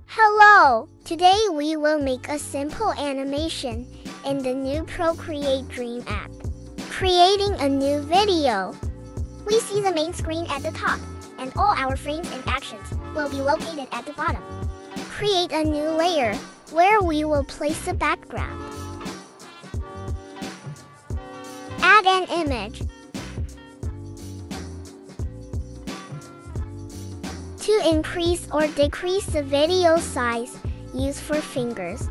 Hello! Today we will make a simple animation in the new Procreate Dream app. Creating a new video. We see the main screen at the top, and all our frames and actions will be located at the bottom. Create a new layer where we will place the background. Add an image. To increase or decrease the video size, use four fingers.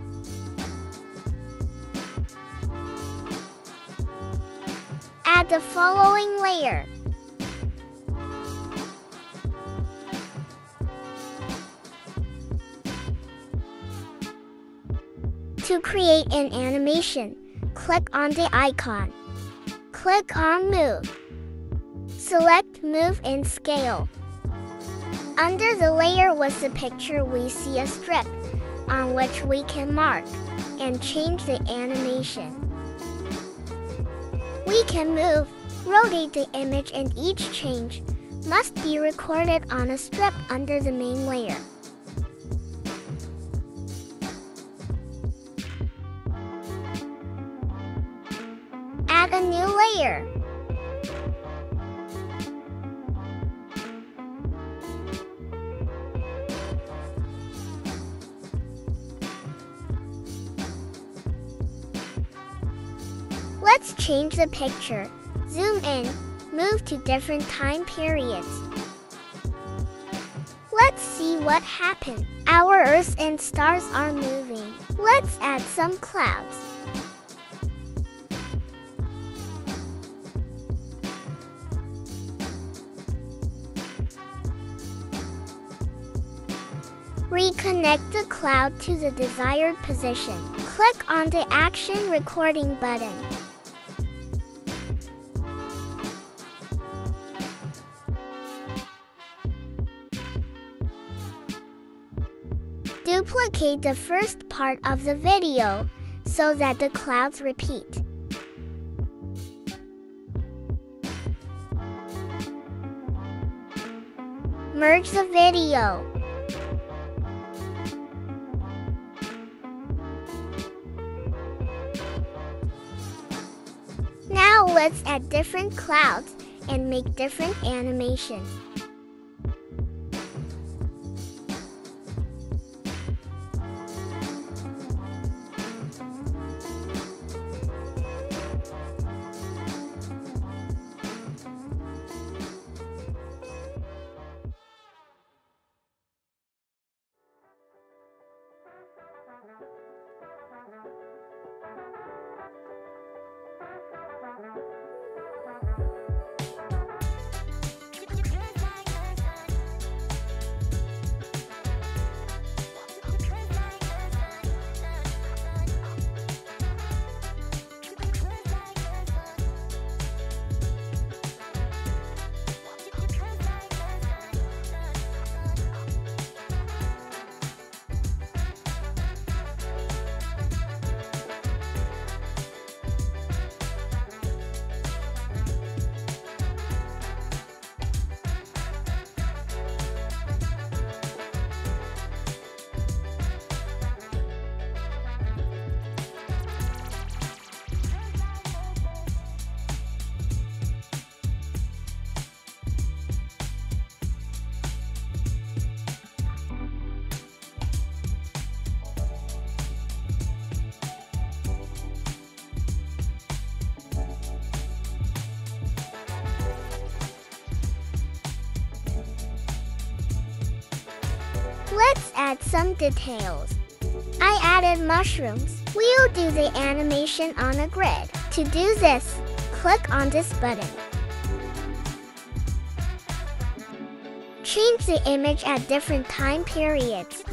Add the following layer. To create an animation, click on the icon. Click on Move. Select Move and Scale. Under the layer with the picture, we see a strip on which we can mark and change the animation. We can move, rotate the image, and each change must be recorded on a strip under the main layer. Add a new layer. Let's change the picture. Zoom in, move to different time periods. Let's see what happened. Our Earth and stars are moving. Let's add some clouds. Reconnect the cloud to the desired position. Click on the Action Recording button. Duplicate the first part of the video so that the clouds repeat. Merge the video. Now let's add different clouds and make different animations. Let's add some details. I added mushrooms. We'll do the animation on a grid. To do this, click on this button. Change the image at different time periods.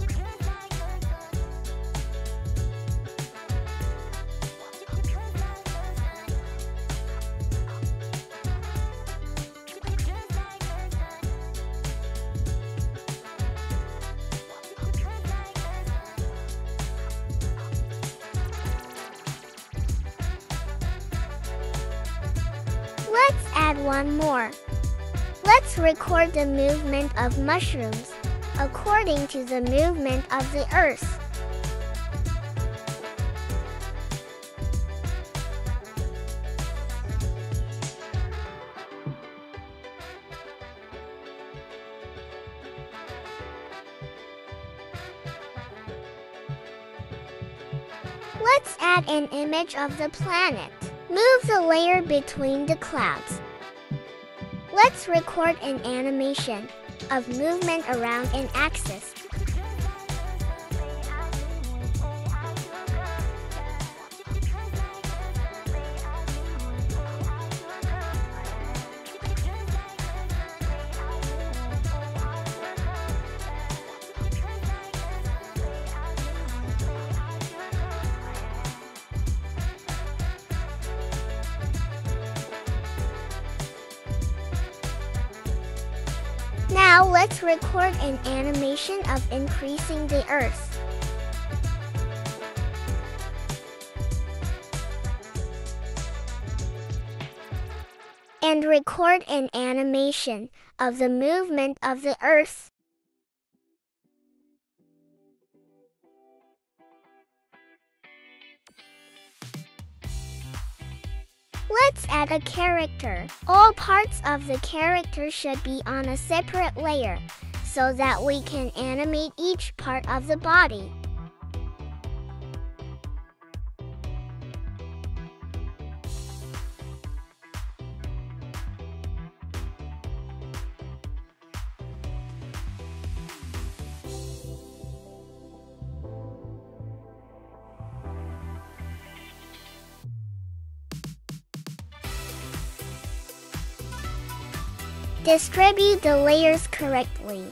Let's add one more. Let's record the movement of mushrooms according to the movement of the earth. Let's add an image of the planet. Move the layer between the clouds. Let's record an animation of movement around an axis. Now let's record an animation of increasing the earth. And record an animation of the movement of the earth. Let's add a character. All parts of the character should be on a separate layer so that we can animate each part of the body. Distribute the layers correctly.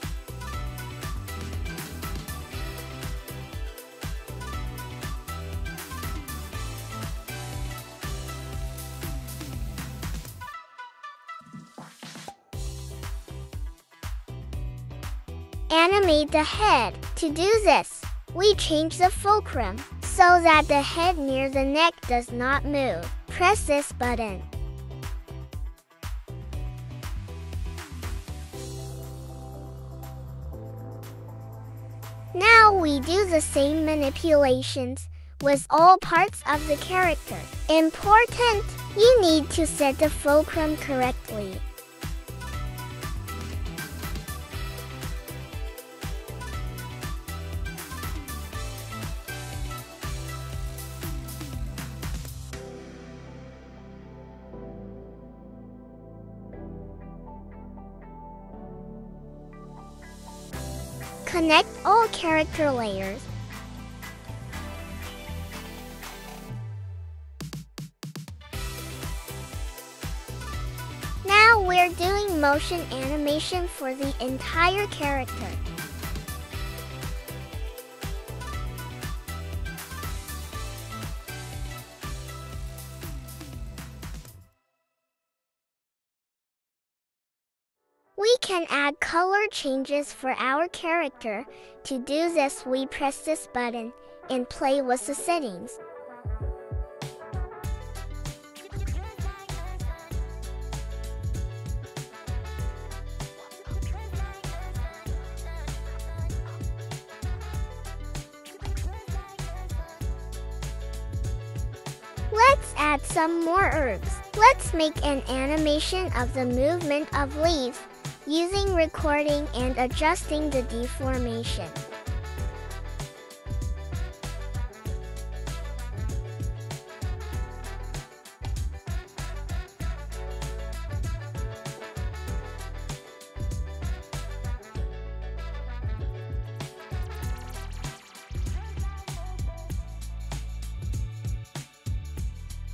Animate the head. To do this, we change the fulcrum so that the head near the neck does not move. Press this button. Now we do the same manipulations with all parts of the character. Important! You need to set the fulcrum correctly. Connect all character layers. Now we're doing motion animation for the entire character. We can add color changes for our character. To do this, we press this button and play with the settings. Let's add some more herbs. Let's make an animation of the movement of leaves, using recording and adjusting the deformation.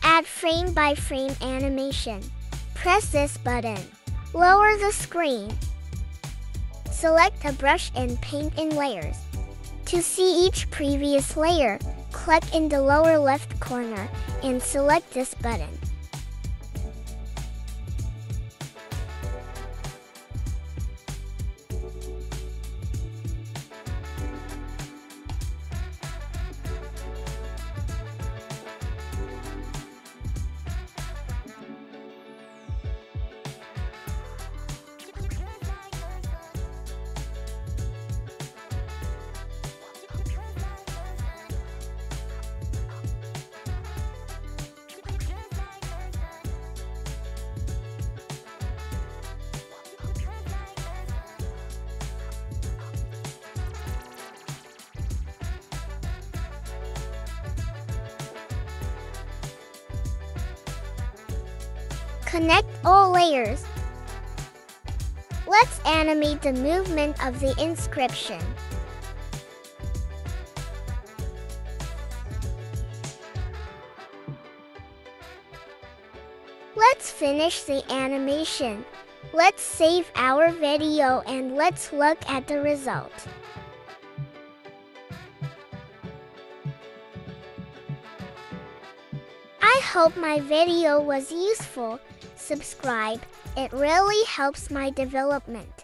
Add frame-by-frame animation. Press this button. Lower the screen. Select a brush and paint in layers. To see each previous layer, click in the lower left corner and select this button. Connect all layers. Let's animate the movement of the inscription. Let's finish the animation. Let's save our video and let's look at the result. I hope my video was useful. Subscribe, it really helps my development.